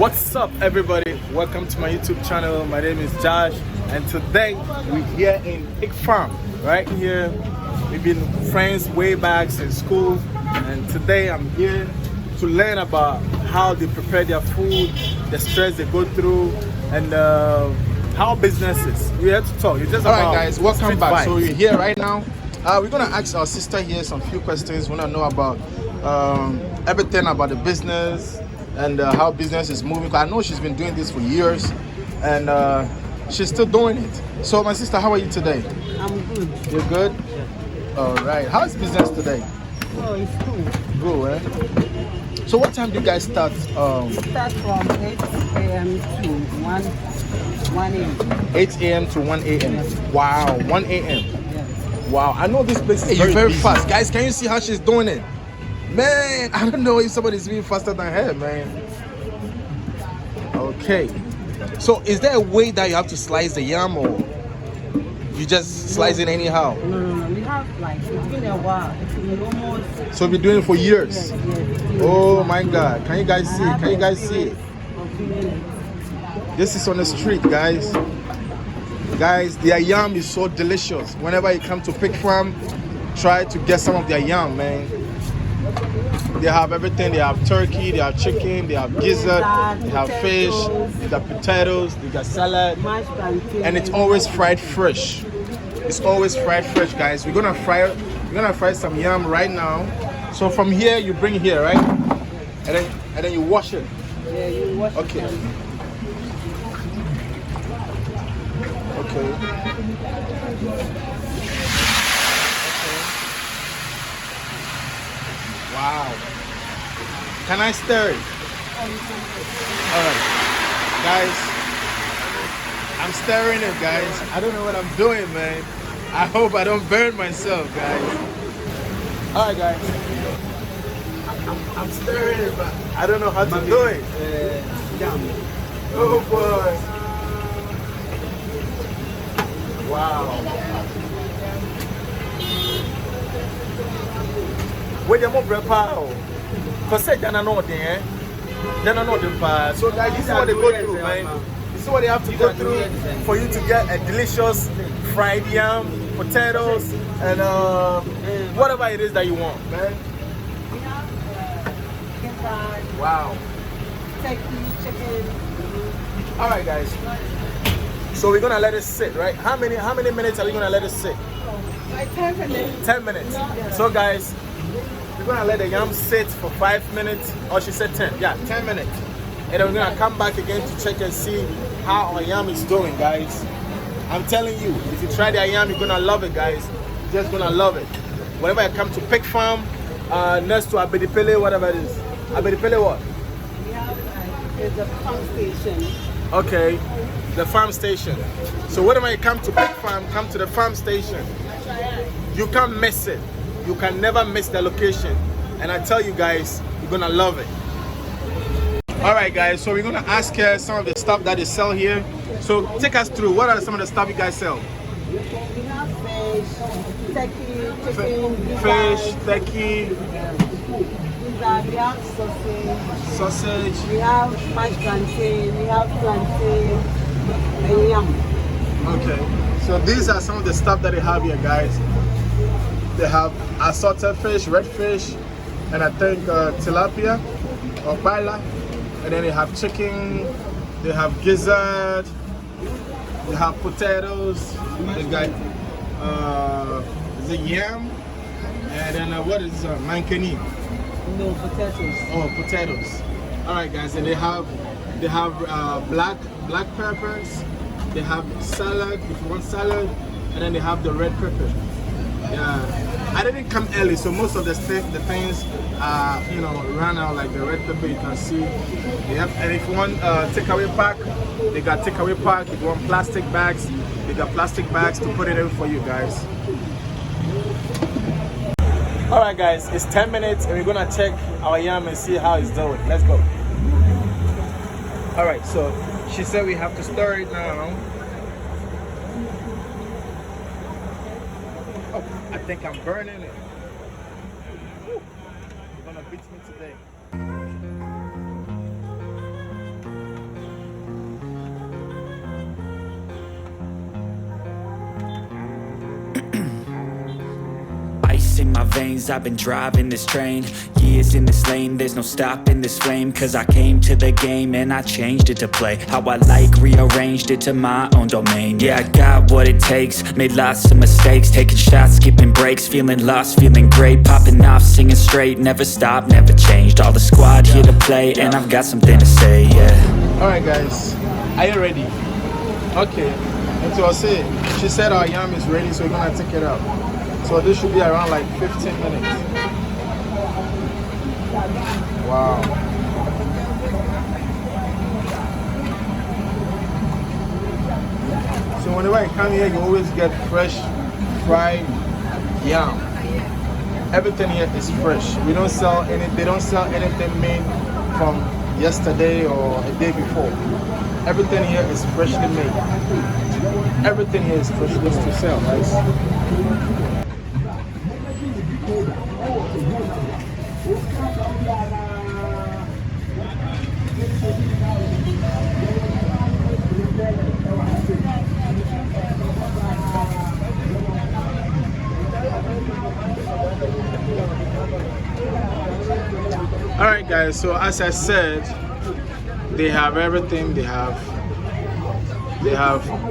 What's up, everybody? Welcome to my YouTube channel. My name is Josh, and today we're here in Pig Farm. Right here, we've been friends way back since school, and today I'm here to learn about how they prepare their food, the stress they go through, and how business is. We're here to talk. It's just all about right, guys. Welcome back. vibes. So we're here right now. We're gonna ask our sister here some few questions. We wanna know about everything about the business and how business is moving. 'Cause I know she's been doing this for years, and she's still doing it. So, my sister, how are you today? I'm good. You're good. All right. How's business today? Oh, it's good. Good, eh? So, what time do you guys start? Start from 8 a.m. to 1 a.m. 8 a.m. to 1 a.m. Yes. Wow, 1 a.m. Yes. Wow, I know this place is very very fast. Guys, can you see how she's doing it? Man, I don't know if somebody's being faster than her, man. Okay. So is there a way that you have to slice the yam, or you just slice it anyhow? No. We have it's been a while. It's been almost. So we've been doing it for years. Yes, it's been Oh a my while. God. Can you guys see? I have Can you guys see it? experience of doing it. This is on the street, guys. Guys, their yam is so delicious. Whenever you come to Pig Farm, try to get some of their yam, man. They have everything. They have turkey, they have chicken, they have gizzard, they have fish, they got potatoes, they got salad, Mashed plantain. and it's always fried fresh. It's always fried fresh, guys. We're gonna fry some yam right now. So from here you bring it here, right? And then you wash it. Yeah, you wash Okay. it. Okay. Wow. Can I stir it? Alright. Guys, I'm stirring it, guys. I don't know what I'm doing, man. I hope I don't burn myself, guys. Alright, guys. I'm stirring it, but I don't know how to do it. Oh boy. Wow. Where you more prepare? Cause say Jana know there, Jana know the part. So guys, this is what they go through, man. This is what they have to go through for you to get a delicious fried yam, potatoes, and whatever it is that you want, man. We have gizzard, Wow. turkey, chicken. All right, guys. So we're gonna let it sit, right? How many minutes are we gonna let it sit? Like 10 minutes. 10 minutes. So guys, we're gonna let the yam sit for 5 minutes. Or she said 10. Yeah, 10 minutes. And then we're gonna come back again to check and see how our yam is doing, guys. I'm telling you, if you try the yam, you're gonna love it, guys. You're just gonna love it. Whenever you come to Pig Farm, next to Abedipele, whatever it is. Abedipele what? We have the pump station. Okay, the farm station. So whenever you come to Pig Farm, come to the farm station. You can't miss it. You can never miss the location. And I tell you guys, you're gonna love it. All right, guys, so we're gonna ask her some of the stuff that they sell here. So take us through, what are some of the stuff you guys sell? We have fish, turkey, chicken, Fish, turkey, gizzard, we have sausage, sausage. we have mashed plantain, we have plantain, and yam. Okay, so these are some of the stuff that they have here, guys. They have assorted fish, red fish, and I think tilapia or baila. And then they have chicken, they have gizzard, they have potatoes, they got the yam, and then what is mankani? No, potatoes. Oh, potatoes. All right, guys, and they have black peppers. They have salad if you want salad, and then they have the red pepper. Yeah, I didn't come early, so most of the things ran out, like the red pepper. You can see. They have, and if you want takeaway pack, they got takeaway pack. If you want plastic bags, they got plastic bags to put it in for you guys. All right, guys, it's 10 minutes, and we're gonna check our yam and see how it's doing. Let's go. All right, so she said we have to stir it now. Oh, I think I'm burning it. Woo. You're gonna beat me today. my veins, I've been driving this train. Years in this lane, there's no stopping this flame. Cause I came to the game and I changed it to play how I like, rearranged it to my own domain. Yeah, I got what it takes, made lots of mistakes, taking shots, skipping breaks, feeling lost, feeling great, popping off, singing straight, never stopped, never changed. All the squad here to play and I've got something to say, yeah. Alright guys, are you ready? Okay, and so I'll say, she said our yam is ready, so we're gonna take it out. So this should be around like 15 minutes. Wow. So whenever you come here, you always get fresh fried yam. Everything here is fresh. We don't sell any. They don't sell anything made from yesterday or a day before. Everything here is freshly made. Everything here is freshly to sell, guys. Alright guys, so as I said, they have everything. They have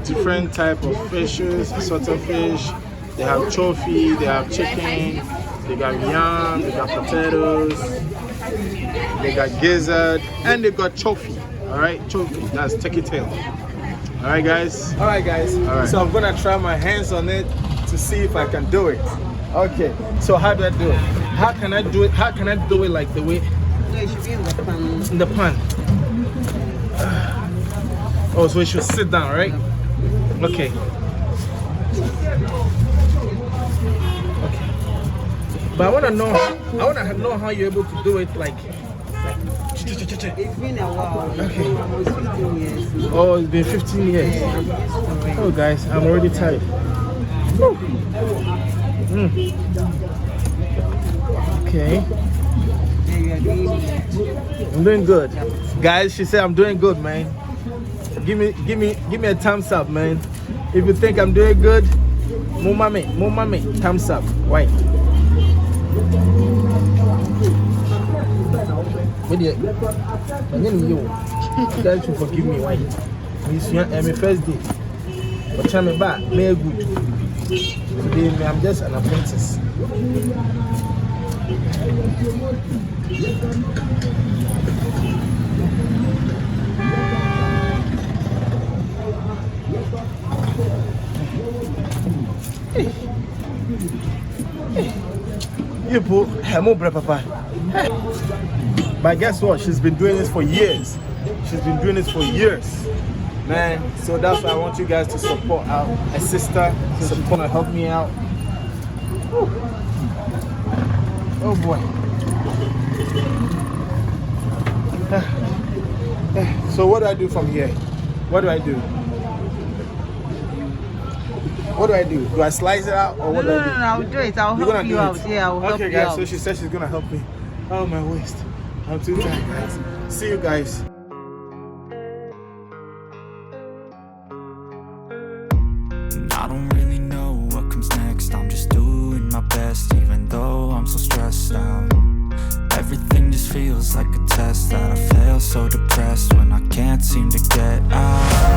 different type of fishes, assorted fish. They have trophy, they have chicken, they got yam, they got potatoes, they got gizzard, and they got trophy. Alright, trophy, that's turkey tail. Alright guys. Alright guys, so I'm gonna try my hands on it to see if I can do it. Okay, so how do I do it? How can I do it? How can I do it like the way? No, it should be in the pan. In the pan. Oh, so it should sit down, right? Okay. Okay. But I wanna know how you're able to do it like. It's been a while. Okay. Almost 15 years. Oh, it's been 15 years. Oh guys, I'm already tired. Okay. I'm doing good. Guys, she said I'm doing good, man. Give me a thumbs up, man. If you think I'm doing good, more mommy, thumbs up. Why? You guys should forgive me. Why? It's my first day. But tell me back, me good. Today, I'm just an apprentice. You put her papa. But guess what? She's been doing this for years. She's been doing this for years. Man, so that's why I want you guys to support a sister, support her, help me out. Whew. Oh boy. So what do I do from here? What do I do? What do I do? Do I slice it out or what do I do? No, I'll do it. I'll help you out. Yeah, I'll help you out. Okay guys, so she said she's gonna help me. Oh my waist. I'm too tired guys. See you guys. I don't really know what comes next. I'm just doing my best, even though I'm so stressed out. Everything just feels like a test that I fail, so depressed when I can't seem to get out.